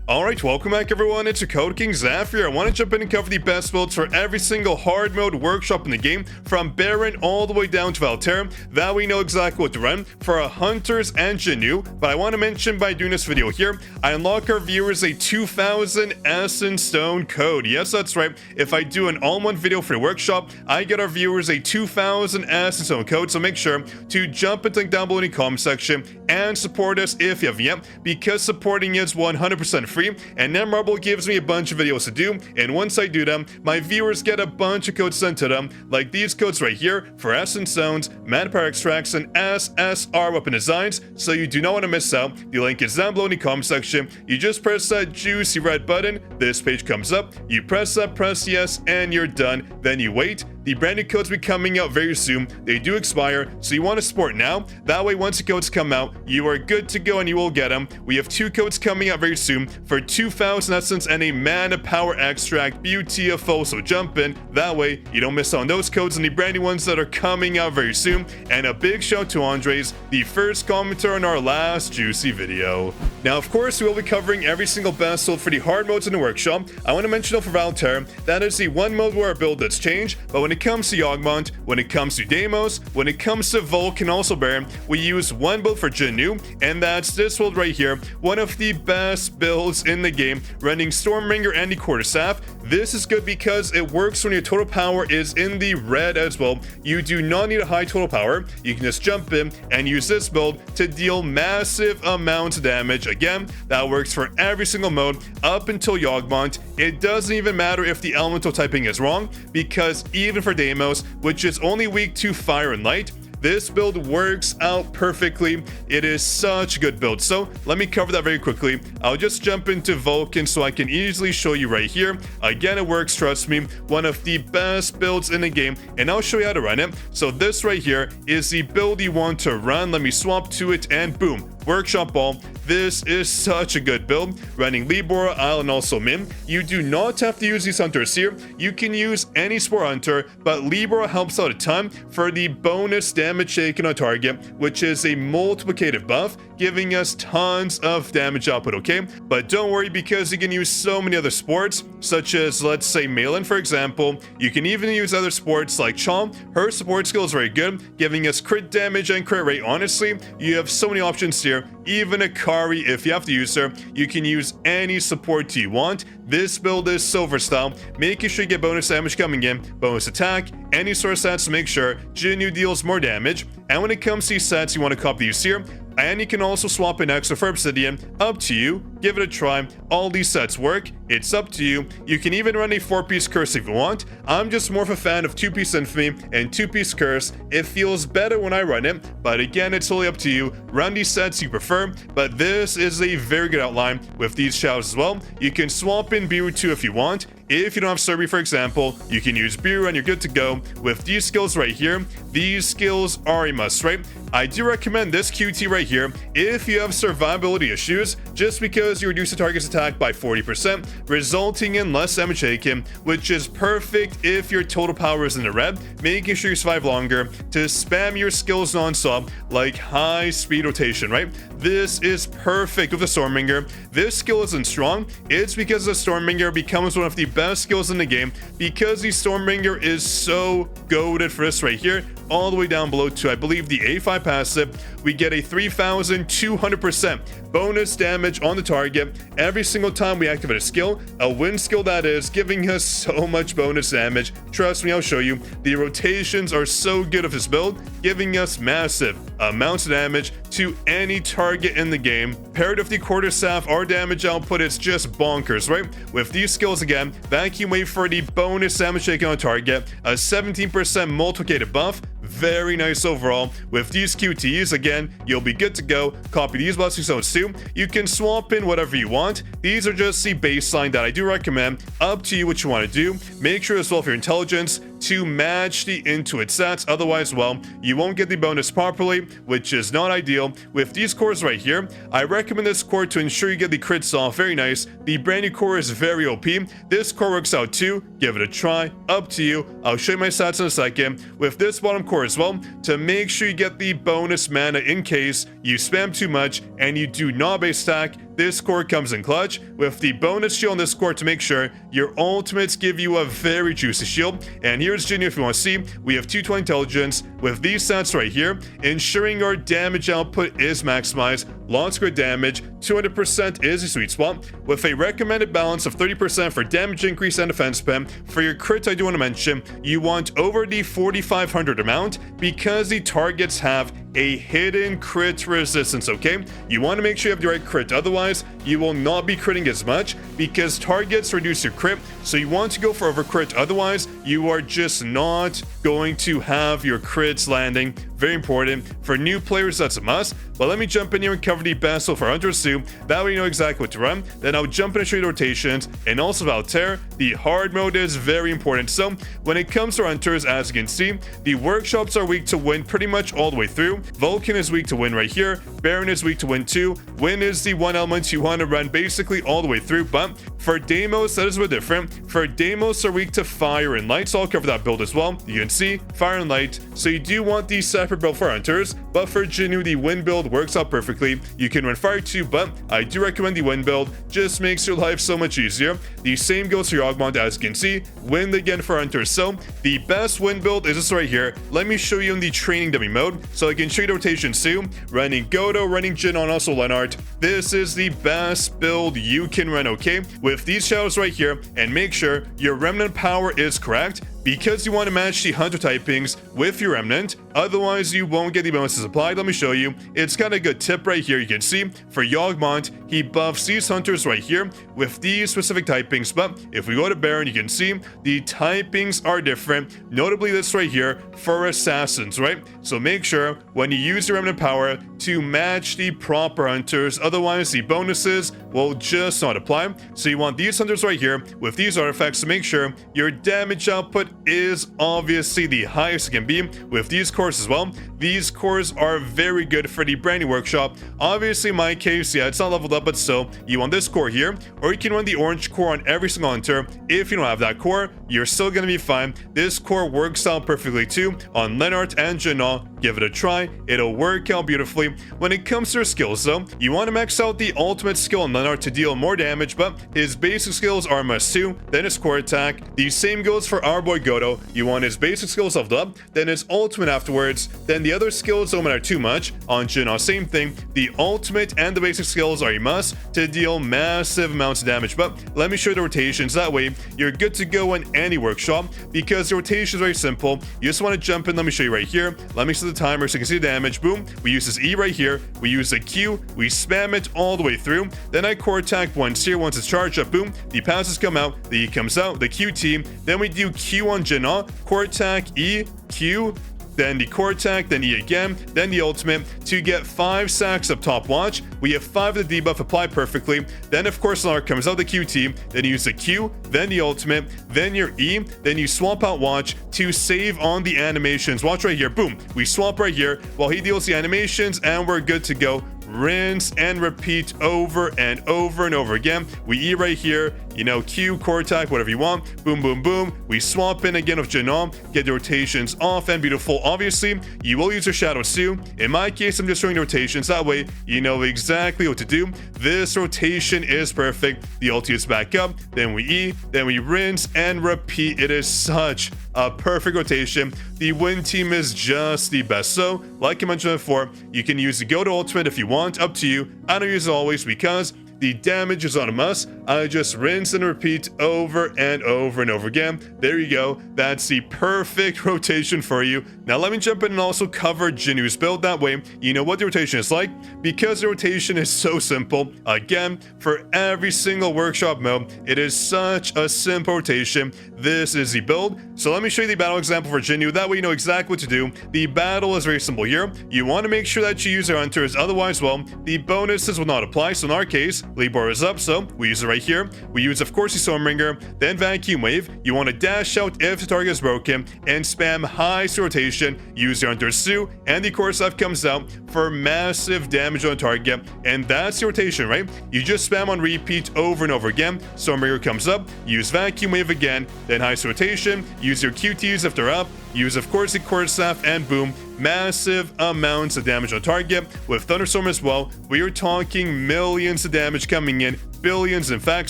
Alright, welcome back everyone, it's your Code King Zaf here. I want to jump in and cover the best builds for every single hard mode workshop in the game, from Baron all the way down to VALTAIR. That we know exactly what to run for Hunters and JINWOO. But I want to mention, by doing this video here, I unlock our viewers a 2000 Essence Stone code. Yes, that's right, if I do an all-in-one video for the workshop, I get our viewers a 2000 Essence Stone code. So make sure to jump and link down below in the comment section and support us if you haven't yet, because supporting is 100% free. And Netmarble gives me a bunch of videos to do, and once I do them, my viewers get a bunch of codes sent to them, like these codes right here for Essence Stones, Mana Power Extracts, and SSR weapon designs, so you do not want to miss out. The link is down below in the comment section. You just press that juicy red button, this page comes up, you press that, press yes, and you're done. Then you wait. The brand new codes will be coming out very soon. They do expire, so you want to support now. That way, once the codes come out, you are good to go and you will get them. We have 2 codes coming out very soon for 2000 Essence and a Mana Power Extract. Beautiful, so jump in. That way, you don't miss out on those codes and the brand new ones that are coming out very soon. And a big shout out to Andres, the first commenter on our last juicy video. Now, of course, we will be covering every single best build for the hard modes in the workshop. I want to mention though for VALTAIR, that is the one mode where our build does change, but when it comes to Yawgmoth, when it comes to Deimos, when it comes to Volk and also Baron, we use one build for JINWOO, and that's this build right here, one of the best builds in the game, running Stormbringer and the Quarterstaff. This is good because it works when your total power is in the red as well. You do not need a high total power. You can just jump in and use this build to deal massive amounts of damage. Again, that works for every single mode up until Yawgmoth. It doesn't even matter if the elemental typing is wrong, because even for Deimos, which is only weak to fire and light, this build works out perfectly. It is such a good build. So let me cover that very quickly. I'll just jump into Vulcan so I can easily show you right here. Again, it works, trust me. One of the best builds in the game, and I'll show you how to run it. So this right here is the build you want to run. Let me swap to it and boom. Workshop Ball. This is such a good build, running Libora, Isle, and also Mim. You do not have to use these hunters here. You can use any Spore Hunter, but Libora helps out a ton for the bonus damage taken on target, which is a multiplicative buff, giving us tons of damage output, okay? But don't worry, because you can use so many other sports, such as, let's say, Malin, for example. You can even use other sports like Chom. Her support skill is very good, giving us crit damage and crit rate. Honestly, you have so many options here. Even Akari, if you have to use her, you can use any support you want. This build is so versatile, making sure you get bonus damage coming in, bonus attack, any sort of stats to make sure JINWOO deals more damage. And when it comes to these sets, you want to copy these here. And you can also swap in extra for Obsidian, up to you. Give it a try. All these sets work. It's up to you. You can even run a 4-piece curse if you want. I'm just more of a fan of 2-piece Infamy and 2-piece curse. It feels better when I run it, but again, it's totally up to you. Run these sets you prefer, but this is a very good outline with these shouts as well. You can swap in Biru too if you want. If you don't have Surby, for example, you can use Biru and you're good to go. With these skills right here, these skills are a must, right? I do recommend this QT right here if you have survivability issues, just because you reduce the target's attack by 40%, resulting in less damage taken, which is perfect if your total power is in the red, making sure you survive longer, to spam your skills non-stop, like high speed rotation, right? This is perfect with the Stormbringer. This skill isn't strong. It's because the Stormbringer becomes one of the best skills in the game, because the Stormbringer is so goated for this right here, all the way down below to, I believe, the A5 passive. We get a 3200% bonus damage on the target every single time we activate a skill, a wind skill that is, giving us so much bonus damage. Trust me, I'll show you. The rotations are so good of this build, giving us massive amounts of damage to any target in the game. Paired with the Quarterstaff, our damage output is just bonkers, right? With these skills again, Vacuum Wave for the bonus damage taken on target, a 17% multiplicative buff. Very nice overall. With these QTs, again, you'll be good to go. Copy these blessing stones too. You can swap in whatever you want. These are just the baseline that I do recommend. Up to you what you want to do. Make sure as well for your intelligence to match the Intuit stats. Otherwise, well, you won't get the bonus properly, which is not ideal. With these cores right here, I recommend this core to ensure you get the crits off. Very nice. The brand new core is very OP. This core works out too. Give it a try. Up to you. I'll show you my stats in a second. With this bottom core as well, to make sure you get the bonus mana in case you spam too much and you do not base stack. this core comes in clutch with the bonus shield on this core to make sure your ultimates give you a very juicy shield. And here's JINWOO if you want to see. We have 220 intelligence with these stats right here, ensuring our damage output is maximized. Lots of good damage, 200% is a sweet spot, with a recommended balance of 30% for damage increase and defense spam. For your crit, I do want to mention, you want over the 4,500 amount because the targets have a hidden crit resistance, okay? You want to make sure you have the right crit, otherwise you will not be critting as much because targets reduce your crit, so you want to go for over crit, otherwise you are just not going to have your crits landing. Very important. For new players, that's a must. But let me jump in here and cover the best for Hunters too. That way you know exactly what to run. Then I'll jump in and show you the rotations. And also VALTAIR, the hard mode is very important. So when it comes to Hunters, as you can see, the workshops are weak to win pretty much all the way through. Vulcan is weak to win right here. Baron is weak to win too. Win is the one element you want to run basically all the way through. But for Deimos, that is a bit different. For Deimos are weak to fire and light, so I'll cover that build as well. You can see fire and light. So you do want the separate build for Hunters, but for JINWOO, the wind build works out perfectly. You can run fire too, but I do recommend the wind build. Just makes your life so much easier. The same goes for your Augment, as you can see. Wind again for Hunters. So the best wind build is this right here. Let me show you in the training dummy mode, so I can show you the rotations too. Running Godo, running Jin on also Lenart. This is the best build you can run, okay? With these shadows right here, and make sure your remnant power is correct, because you want to match the hunter typings with your remnant, otherwise you won't get the bonuses applied. Let me show you. It's got a good tip right here. You can see for Yogmont, he buffs these hunters right here with these specific typings, but if we go to Baron, you can see the typings are different, notably this right here for assassins, right? So make sure when you use your remnant power to match the proper hunters, otherwise the bonuses will just not apply. So you want these hunters right here with these artifacts to make sure your damage output is obviously the highest it can be with these cores as well. These cores are very good for the brand new workshop. Obviously in my case, yeah, it's not leveled up, but still, you want this core here, or you can run the orange core on every single hunter. If you don't have that core, you're still gonna be fine. This core works out perfectly too on Lenart and JINWOO. Give it a try, it'll work out beautifully. When it comes to your skills though, you want to max out the ultimate skill on Lenart to deal more damage, but his basic skills are must too, then his core attack. The same goes for our boy Godo. You want his basic skills leveled up, then his ultimate afterwards, then the other skills don't matter too much. On JINWOO, same thing, the ultimate and the basic skills are a must to deal massive amounts of damage. But let me show you the rotations, that way you're good to go in any workshop, because the rotation is very simple. You just want to jump in, let me show you right here. Let me set the timer so you can see the damage. Boom, we use this E right here, we use the Q, we spam it all the way through, then I core attack once here. Once it's charged up, boom, the passes come out, the E comes out, the QT, then we do Q on JINWOO, core attack, E, Q, then the core attack, then E again, then the ultimate to get 5 sacks up top. Watch, we have 5 of the debuff applied perfectly. Then of course Lark comes out the QT, then you use the Q, then the ultimate, then your E, then you swap out Watch to save on the animations. Watch right here, boom, we swap right here while he deals the animations and we're good to go. Rinse and repeat over and over and over again. We E right here, you know, Q, core attack, whatever you want. Boom, boom, boom. We swap in again with JINWOO, get the rotations off and beautiful. Obviously, you will use your shadows too. In my case, I'm just showing the rotations. That way, you know exactly what to do. This rotation is perfect. The ulti is back up, then we E, then we rinse and repeat. It is such a perfect rotation. The win team is just the best. So, like I mentioned before, you can use the Go to ultimate if you want, up to you. I don't use it always because the damage is not a must. I just rinse and repeat over and over and over again. There you go. That's the perfect rotation for you. Now let me jump in and also cover JINWOO's build. That way you know what the rotation is like, because the rotation is so simple. Again, for every single workshop mode, it is such a simple rotation. This is the build. So let me show you the battle example for JINWOO. That way you know exactly what to do. The battle is very simple here. You want to make sure that you use your hunters, otherwise, well, the bonuses will not apply. So in our case, lead bar is up, so we use it right here. We use, of course, the Stormbringer, then Vacuum Wave. You want to dash out if the target is broken, and spam high rotation. Use your Hunter Sue, and the core stuff comes out for massive damage on the target. And that's the rotation, right? You just spam on repeat over and over again. Stormbringer comes up, use Vacuum Wave again, then high rotation. Use your QTs if they're up, use, of course, the core staff, and boom, massive amounts of damage on target. With Thunderstorm as well, we are talking millions of damage coming in, billions in fact.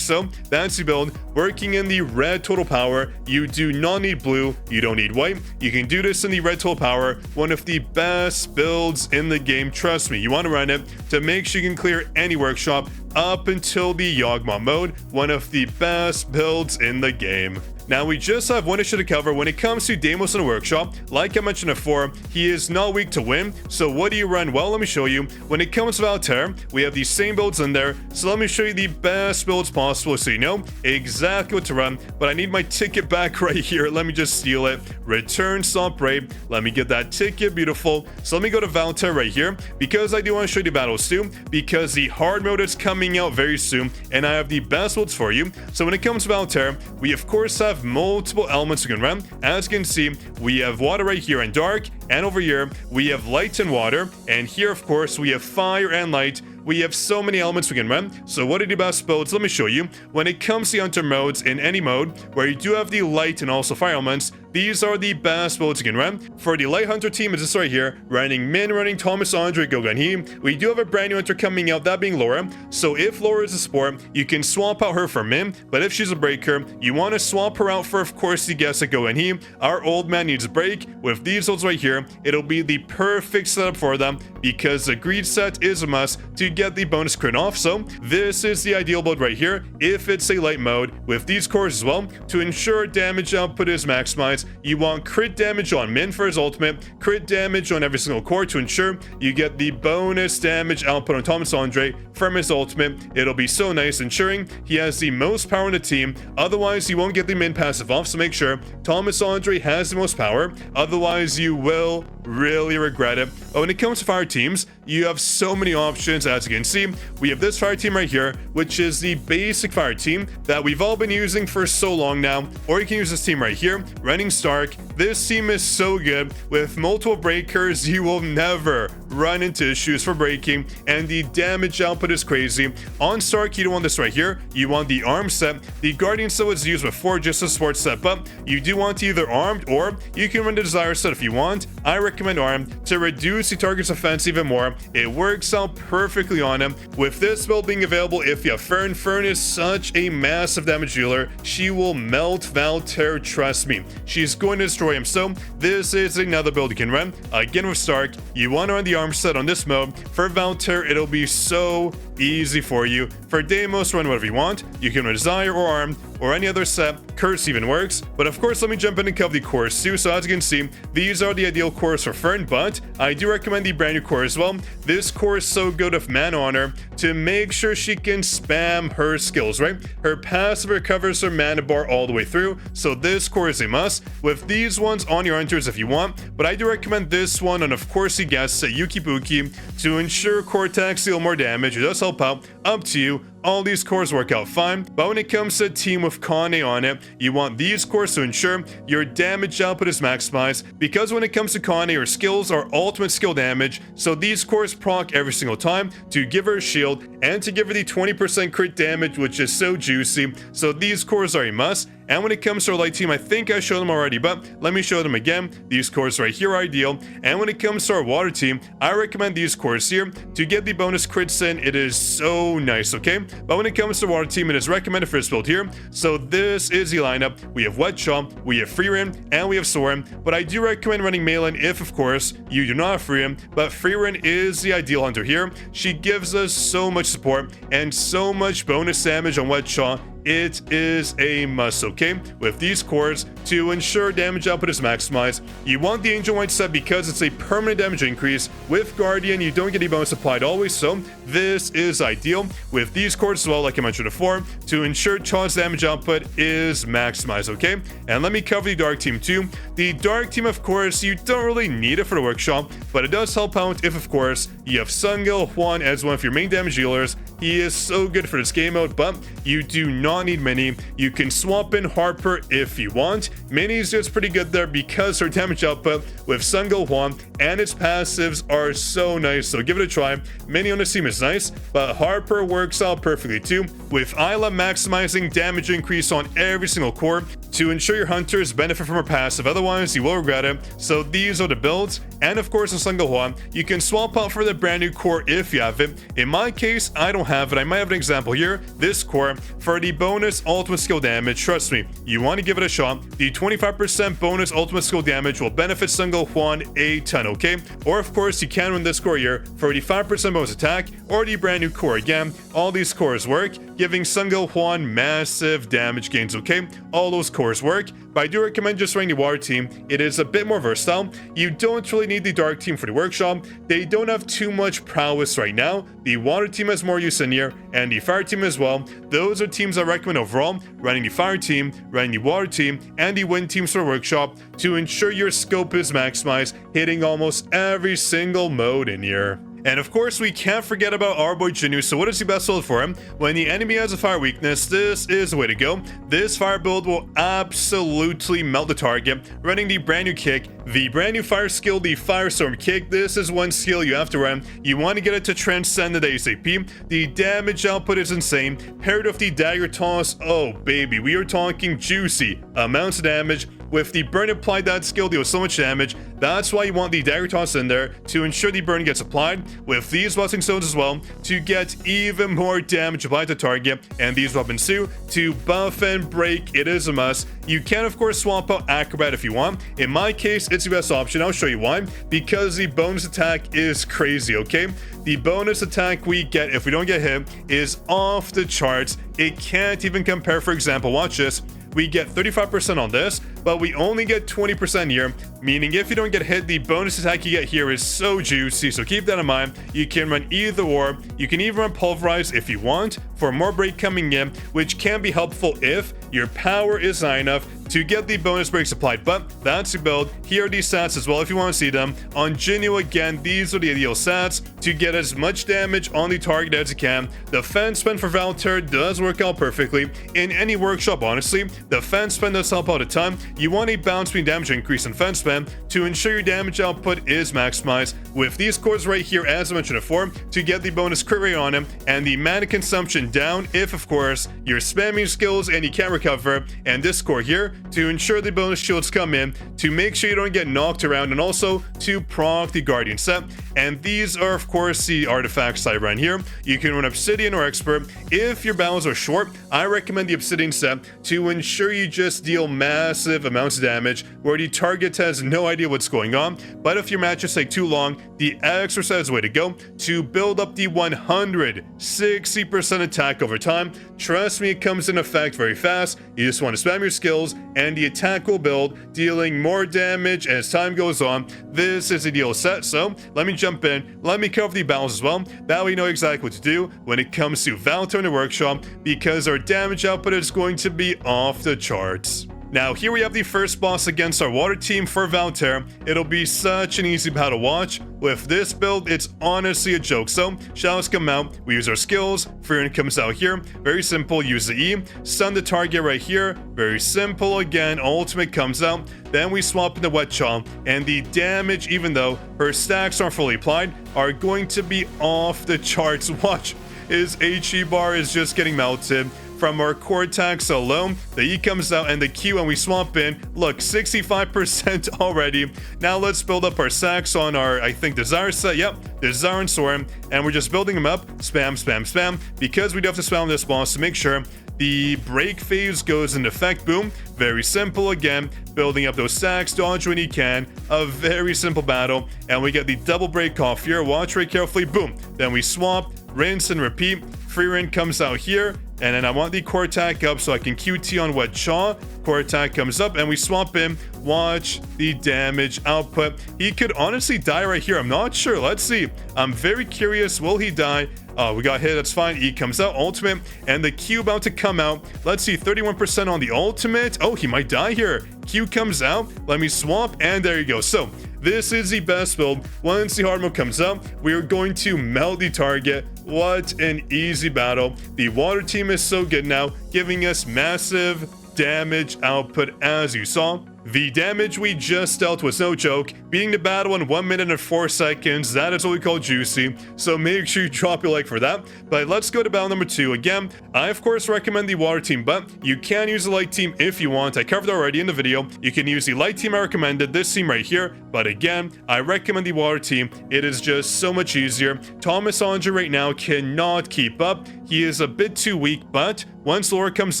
So that's the build working in the red total power. You do not need blue, you don't need white. You can do this in the red total power, one of the best builds in the game. Trust me, you want to run it to make sure you can clear any workshop up until the Yawgmoth mode, one of the best builds in the game. Now, we just have one issue to cover when it comes to Deimos in the workshop. Like I mentioned before, he is not weak to win. So what do you run? Well, let me show you. When it comes to VALTAIR, we have the same builds in there. So let me show you the best builds possible so you know exactly what to run. But I need my ticket back right here. Let me just steal it. Return stop raid. Let me get that ticket. Beautiful. So let me go to VALTAIR right here because I do want to show you the battles too, because the hard mode is coming out very soon and I have the best builds for you. So when it comes to VALTAIR, we of course have multiple elements we can run. As you can see, we have water right here and dark, and over here we have light and water, and here of course we have fire and light. We have so many elements we can run. So what are the best builds? Let me show you. When it comes to hunter modes, in any mode where you do have the light and also fire elements, these are the best builds you can run. For the light hunter team, is this right here, running Min, running Thomas Andre, Gogan. We do have a brand new hunter coming out, that being Laura. So if Laura is a support, you can swap out her for Min, but if she's a breaker, you want to swap her out for, of course, the guess at Gogan. Our old man needs a break. With these builds right here, it'll be the perfect setup for them because the greed set is a must to get the bonus crit off. So this is the ideal build right here if it's a light mode. With these cores as well, to ensure damage output is maximized, you want crit damage on Min for his ultimate, crit damage on every single core to ensure you get the bonus damage output on Thomas Andre from his ultimate. It'll be so nice, ensuring he has the most power in the team. Otherwise, you won't get the Min passive off, so make sure Thomas Andre has the most power. Otherwise, you will really regret it. But when it comes to fire teams, you have so many options. As you can see, we have this fire team right here, which is the basic fire team that we've all been using for so long now. Or you can use this team right here, running Stark. This team is so good. With multiple breakers, you will never run into issues for breaking, and the damage output is crazy. On Stark, you don't want this right here. You want the arm set. The Guardian set was used before just a support set, but you do want either armed or you can run the Desire set if you want. I recommend armed to reduce the target's offense even more. It works out perfectly on him. With this build being available, if you have FERN, FERN is such a massive damage dealer. She will melt VALTAIR, trust me. She's going to destroy him. So this is another build you can run. Again with Stark, you want to run the arm set on this mode. For VALTAIR, it'll be so easy for you. For Deimos, run whatever you want. You can run Desire or Armed or any other set. Curse even works. But of course, let me jump in and cover the cores too. So as you can see, these are the ideal cores for FERN, but I do recommend the brand new core as well. This core is so good with Man Honor to make sure she can spam her skills, right? Her passive recovers her mana bar all the way through. So this core is a must. With these ones on your hunters if you want, but I do recommend this one on, of course, you guessed, Yuki Buki to ensure core attacks deal more damage. It does help out. Up to you. All these cores work out fine, but when it comes to a team with KANAE on it, you want these cores to ensure your damage output is maximized, because when it comes to KANAE, her skills are ultimate skill damage, so these cores proc every single time to give her a shield and to give her the 20% crit damage, which is so juicy. So these cores are a must. And when it comes to our light team, I think I showed them already, but let me show them again. These cores right here are ideal. And when it comes to our water team, I recommend these cores here to get the bonus crits in. It is so nice, okay? But when it comes to water team, it is recommended for this build here. So this is the lineup. We have Wet Chomp, we have Freerin, and we have Soren. But I do recommend running Malin if, of course, you do not have Freerin. But Freerin is the ideal hunter here. She gives us so much support and so much bonus damage on Wet Chomp. It is a must, okay? With these cores, to ensure damage output is maximized, you want the Angel White set because it's a permanent damage increase. With Guardian, you don't get a bonus applied always, so this is ideal. With these cores as well, like I mentioned before, to ensure Chaw's damage output is maximized, okay? And let me cover the Dark team too. The Dark team, of course, you don't really need it for the workshop, but it does help out if, of course, you have Sungil Juan as one of your main damage dealers, He is so good for this game mode, but you do not need Mini. You can swap in Harper if you want. Mini's just pretty good there because her damage output with Sun Go-hwan and its passives are so nice, so give it a try. Mini on this team is nice, but Harper works out perfectly too, with Isla maximizing damage increase on every single core to ensure your hunters benefit from her passive, otherwise you will regret it. So these are the builds, and of course in Sun Go-hwan, you can swap out for the brand new core if you have it. In my case, I don't have it. I might have an example here. This core, for the bonus ultimate skill damage, trust me, you want to give it a shot. The 25% bonus ultimate skill damage will benefit Sun Go-hwan a ton, okay? Or of course, you can win this core here for the 5% bonus attack or the brand new core. Again, all these cores work, giving Sun Go-hwan massive damage gains, okay? All those cores work, but I do recommend just running the water team. It is a bit more versatile. You don't really need the dark team for the workshop. They don't have too much prowess right now. The water team has more use in here, and the fire team as well. Those are teams I recommend overall, running the fire team, running the water team, and the wind teams for the workshop to ensure your scope is maximized, hitting almost every single mode in here. And of course, we can't forget about our boy JINWOO. So what is the best build for him? When the enemy has a fire weakness, this is the way to go. This fire build will absolutely melt the target. Running the brand new kick, the brand new fire skill, the Firestorm kick. This is one skill you have to run. You want to get it to transcend the ASAP. The damage output is insane. Paired with the dagger toss, oh baby, we are talking juicy amounts of damage. With the burn applied, that skill deals so much damage. That's why you want the dagger toss in there to ensure the burn gets applied. With these blessing stones as well to get even more damage applied to target. And these weapons too to buff and break. It is a must. You can of course swap out Acrobat if you want. In my case, it's the best option. I'll show you why. Because the bonus attack is crazy, okay? The bonus attack we get if we don't get hit is off the charts. It can't even compare. For example, watch this. We get 35% on this, but we only get 20% here, meaning if you don't get hit, the bonus attack you get here is so juicy, so keep that in mind. You can run either or. You can even run Pulverize if you want for more break coming in, which can be helpful if your power is high enough to get the bonus breaks applied, but that's the build. Here are the stats as well if you want to see them. On JINWOO, again, these are the ideal stats to get as much damage on the target as you can. The fence spin for VALTAIR does work out perfectly in any workshop, honestly. The fence spin does help out a ton. You want a bounce between damage increase in fence spin to ensure your damage output is maximized. With these cores right here, as I mentioned before, to get the bonus crit rate on him and the mana consumption down if, of course, you're spamming skills and you can't recover, and this core here to ensure the bonus shields come in to make sure you don't get knocked around, and also to proc the Guardian set. And these are of course the artifacts I run here. You can run Obsidian or Expert. If your battles are short, I recommend the Obsidian set to ensure you just deal massive amounts of damage where the target has no idea what's going on. But if your matches take too long, the Expert set is the way to go to build up the 160% attack over time. Trust me, it comes in effect very fast. You just want to spam your skills and the attack will build, dealing more damage as time goes on. This is a ideal set, so let me jump in. Let me cover the battles as well. That way you know exactly what to do when it comes to VALTAIR in the workshop, because our damage output is going to be off the charts. Now, here we have the first boss against our water team for VALTAIR. It'll be such an easy battle to watch. With this build, it's honestly a joke. So, shadows come out, we use our skills, FERN comes out here. Very simple, use the E, stun the target right here. Very simple again, ultimate comes out. Then we swap in the wet chaw, and the damage, even though her stacks aren't fully applied, are going to be off the charts. Watch, his HE bar is just getting melted. From our core attacks alone, the E comes out and the Q, and we swap in. Look, 65% already. Now let's build up our sacks on our, I think, Desire set. Yep, Desire and Soren. And we're just building them up. Spam, spam, spam. Because we do have to spam this boss to make sure the break phase goes into effect. Boom. Very simple again. Building up those stacks, dodge when you can. A very simple battle. And we get the double break off here. Watch very carefully. Boom. Then we swap, rinse, and repeat. Free Rin comes out here. And then I want the core attack up so I can QT on Wet Chaw. Core attack comes up and we swap in. Watch the damage output. He could honestly die right here. I'm not sure. Let's see. I'm very curious. Will he die? Oh, we got hit. That's fine. E comes out. Ultimate. And the Q about to come out. Let's see. 31% on the ultimate. Oh, he might die here. Q comes out. Let me swap. And there you go. So, This is the best build. Once the hard mode comes out, we are going to melt the target. What an easy battle. The water team is so good now, giving us massive damage output as you saw. The damage we just dealt was no joke, beating the battle in 1 minute and 4 seconds. That is what we call juicy, so make sure you drop your like for that. But let's go to battle number 2. Again, I of course recommend the water team, but you can use the light team if you want. I covered already in the video. You can use the light team I recommended, this team right here, but again, I recommend the water team. It is just so much easier. Thomas Andre right now cannot keep up. He is a bit too weak, but once Laura comes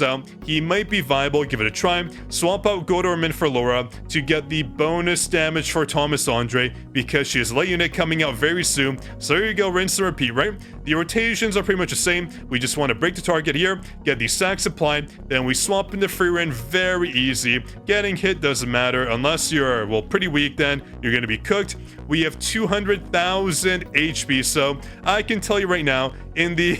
out, he might be viable. Give it a try. Swap out Godorman for Laura to get the bonus damage for Thomas Andre because she has a light unit coming out very soon. So there you go, rinse and repeat, right? The rotations are pretty much the same. We just want to break the target here, get the stacks applied, then we swap into free reign. Very easy. Getting hit doesn't matter unless you're, well, pretty weak, then you're going to be cooked. We have 200,000 HP, so I can tell you right now, in the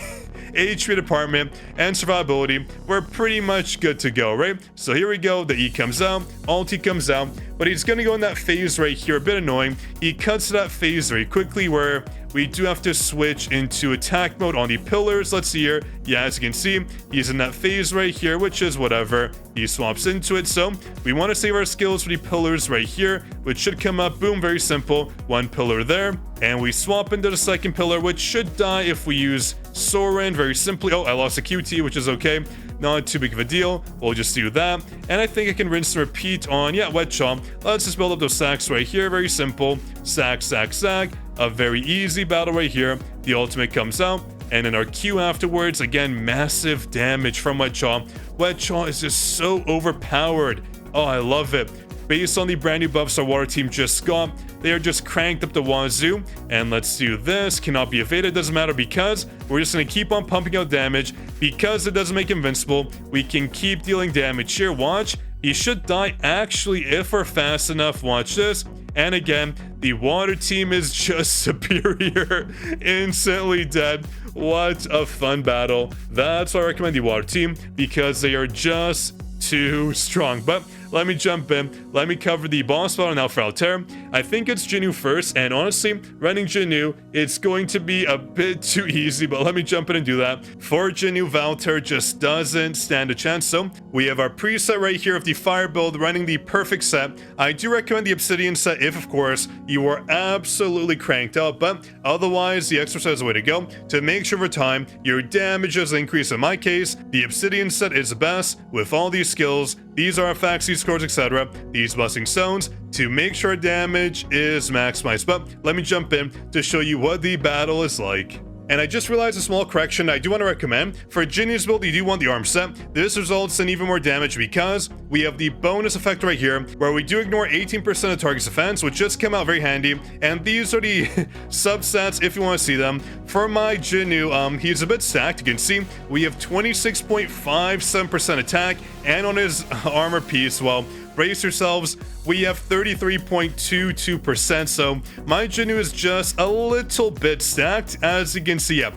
HP department and survivability, we're pretty much good to go, right? So here we go, the E comes out, ulti comes out, but he's gonna go in that phase right here, a bit annoying. He cuts to that phase very quickly where we do have to switch into attack mode on the pillars. Let's see here. Yeah, as you can see, he's in that phase right here, which is whatever. He swaps into it. So we want to save our skills for the pillars right here, which should come up. Boom, very simple. One pillar there. And we swap into the second pillar, which should die if we use Soren very simply. Oh, I lost a QT, which is okay. Not too big of a deal. We'll just do that. And I think I can rinse and repeat on, yeah, Wet Chomp. Let's just build up those sacks right here. Very simple. Sack, sack, sack. A very easy battle right here. The ultimate comes out. And in our Q afterwards, again, massive damage from Wet Chomp. Wet Chomp is just so overpowered. Oh, I love it. Based on the brand new buffs our water team just got, they are just cranked up the wazoo. And let's do this. Cannot be evaded. Doesn't matter because we're just going to keep on pumping out damage. Because it doesn't make invincible, we can keep dealing damage here. Watch. He should die actually if we're fast enough. Watch this. And again, the water team is just superior. Instantly dead. What a fun battle. That's why I recommend the water team, because they are just too strong. But let me jump in. Let me cover the boss battle now for VALTAIR. I think it's JINWOO first, and honestly, running JINWOO, it's going to be a bit too easy, but let me jump in and do that. For JINWOO, VALTAIR just doesn't stand a chance. So we have our preset right here of the fire build running the perfect set. I do recommend the obsidian set if, of course, you are absolutely cranked out, but otherwise, the exercise is the way to go. To make sure over time, your damage does increase. In my case, the obsidian set is the best with all these skills. These are effects, these scores, etc. These blessing stones to make sure damage is maximized. But let me jump in to show you what the battle is like. And I just realized a small correction I do want to recommend. For JINWOO's build, you do want the arm set. This results in even more damage because we have the bonus effect right here, where we do ignore 18% of target's defense, which just came out very handy. And these are the substats if you want to see them. For my JINWOO, he's a bit stacked. You can see we have 26.57% attack, and on his armor piece, well, brace yourselves, we have 33.22%. So my JINWOO is just a little bit stacked, as you can see. Yeah,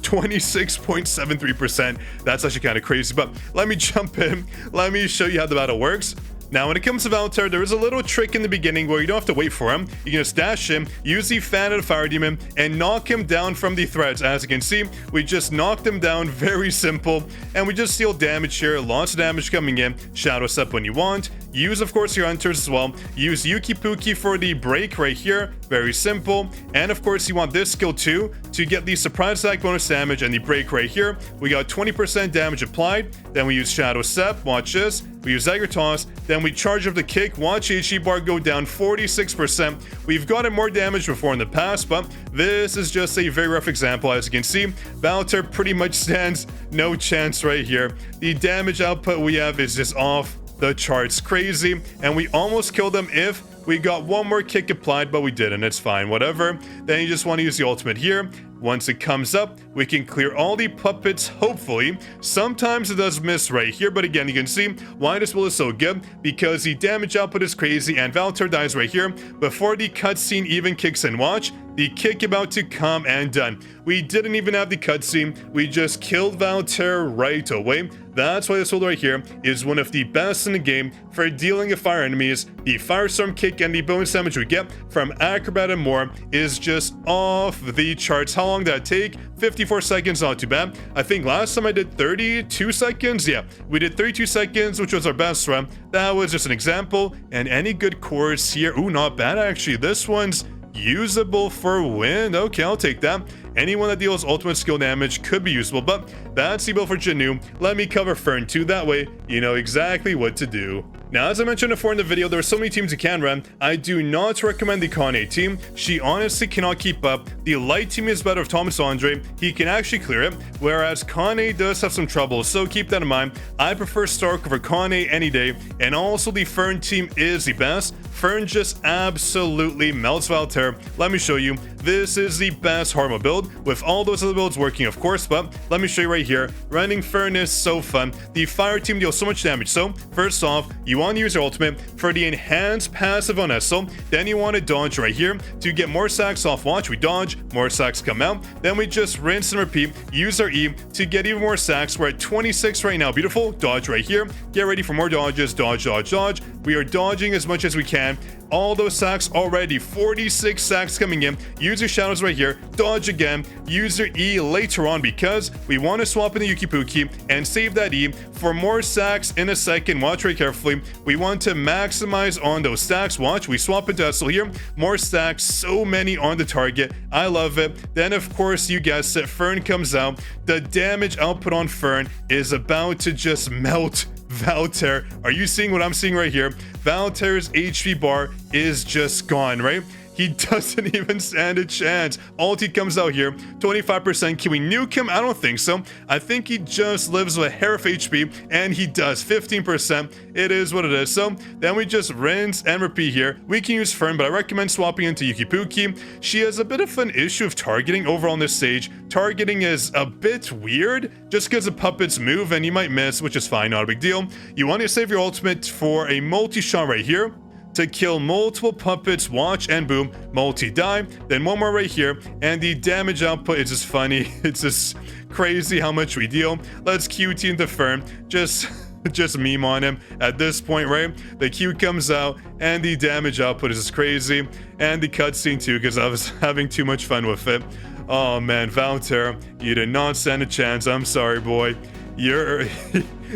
26.73%. That's actually kind of crazy, but let me jump in. Let me show you how the battle works. Now, when it comes to VALTAIR, there is a little trick in the beginning where you don't have to wait for him. You can just dash him, use the fan of the fire demon, and knock him down from the threads. As you can see, we just knocked him down. Very simple. And we just deal damage here. Lots of damage coming in. Shadow step when you want. Use, of course, your hunters as well. Use Yuki Puki for the break right here. Very simple. And, of course, you want this skill too to get the surprise attack bonus damage and the break right here. We got 20% damage applied. Then we use Shadow Step. Watch this. We use Dagger Toss, then we charge up the kick. Watch HE bar go down 46%. We've gotten more damage before in the past, but this is just a very rough example. As you can see, VALTAIR pretty much stands no chance right here. The damage output we have is just off the charts. Crazy, and we almost killed them if we got one more kick applied, but we didn't. It's fine, whatever. Then you just want to use the ultimate here. Once it comes up, we can clear all the puppets, hopefully. Sometimes it does miss right here, but again, you can see why this build is so good, because the damage output is crazy, and VALTAIR dies right here before the cutscene even kicks in. Watch. the kick about to come, and done. We didn't even have the cutscene. We just killed VALTAIR right away. That's why this hold right here is one of the best in the game for dealing with fire enemies. The Firestorm kick and the bonus damage we get from Acrobat and more is just off the charts. How long did that take? 54 seconds, not too bad. I think last time I did 32 seconds. Yeah, we did 32 seconds, which was our best run. That was just an example. And any good cores here? Ooh, not bad actually. This one's usable for wind. Okay, I'll take that. Anyone that deals ultimate skill damage could be usable, but that's the build for JINWOO. Let me cover FERN too, that way you know exactly what to do. Now, as I mentioned before in the video, there are so many teams you can run. I do not recommend the KANAE team. She honestly cannot keep up. The light team is better with Thomas Andre. He can actually clear it, whereas KANAE does have some trouble, so keep that in mind. I prefer Stark over KANAE any day, and also the FERN team is the best. FERN just absolutely melts VALTAIR. Let me show you. This is the best hard mode build, with all those other builds working, of course, but let me show you right here. Running FERN is so fun. The fire team deals so much damage. So, first off, you want to use your ultimate for the enhanced passive on Essel. Then you want to dodge right here to get more sacks off. Watch, we dodge, more sacks come out. Then we just rinse and repeat. Use our E to get even more sacks. We're at 26 right now. Beautiful. Dodge right here. Get ready for more dodges. Dodge, dodge, dodge. We are dodging as much as we can. All those sacks already, 46 sacks coming in. Use your shadows right here, dodge again, use your E later on because we want to swap in the Yukipuki and save that E for more sacks in a second. Watch very carefully. We want to maximize on those stacks. Watch, we swap into Essel here, more stacks, so many on the target. I love it. Then of course, you guessed it, FERN comes out. The damage output on FERN is about to just melt VALTAIR. Are you seeing what I'm seeing right here? VALTAIR's HP bar is just gone, right? He doesn't even stand a chance. Ulti comes out here, 25%. Can we nuke him? I don't think so. I think he just lives with a hair of HP, and he does 15%. It is what it is. So then we just rinse and repeat here. We can use FERN, but I recommend swapping into Yukipuki. She has a bit of an issue of targeting overall on this stage. Targeting is a bit weird, just because the puppets move and you might miss, which is fine, not a big deal. You want to save your ultimate for a multi-shot right here to kill multiple puppets. Watch, and boom, multi-die. Then one more right here, and the damage output is just funny. It's just crazy how much we deal. Let's QT into FERN. Just meme on him at this point, right? The Q comes out, and the damage output is just crazy. And the cutscene too, because I was having too much fun with it. Oh man, VALTAIR, you did not stand a chance. I'm sorry, boy. You're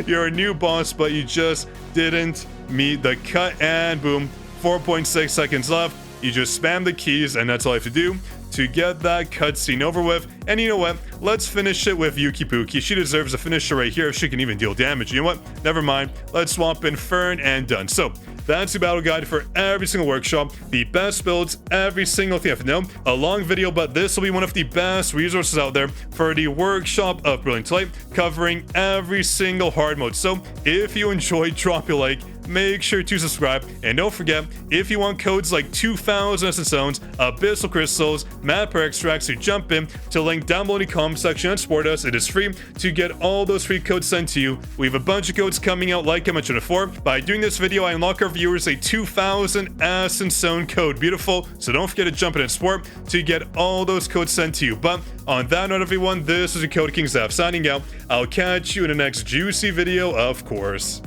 a new boss, but you just didn't meet the cut, and boom, 4.6 seconds left. You just spam the keys, and that's all I have to do to get that cutscene over with. And you know what? Let's finish it with Yukipuki. She deserves a finisher right here if she can even deal damage. You know what? Never mind. Let's swap in FERN, and done. So that's the battle guide for every single workshop. The best builds, every single thing I have to know. A long video, but this will be one of the best resources out there for the workshop of Brilliant Light, covering every single hard mode. So if you enjoyed, drop your like. Make sure to subscribe, and don't forget, if you want codes like 2,000 Essence Stones, Abyssal Crystals, Mapper Extracts, to jump in to link down below in the comment section and support us. It is free to get all those free codes sent to you. We have a bunch of codes coming out, like I mentioned before. By doing this video, I unlock our viewers a 2,000 Essence Stone code. Beautiful. So don't forget to jump in and support to get all those codes sent to you. But on that note, everyone, this is your Code King Zaf signing out. I'll catch you in the next juicy video, of course.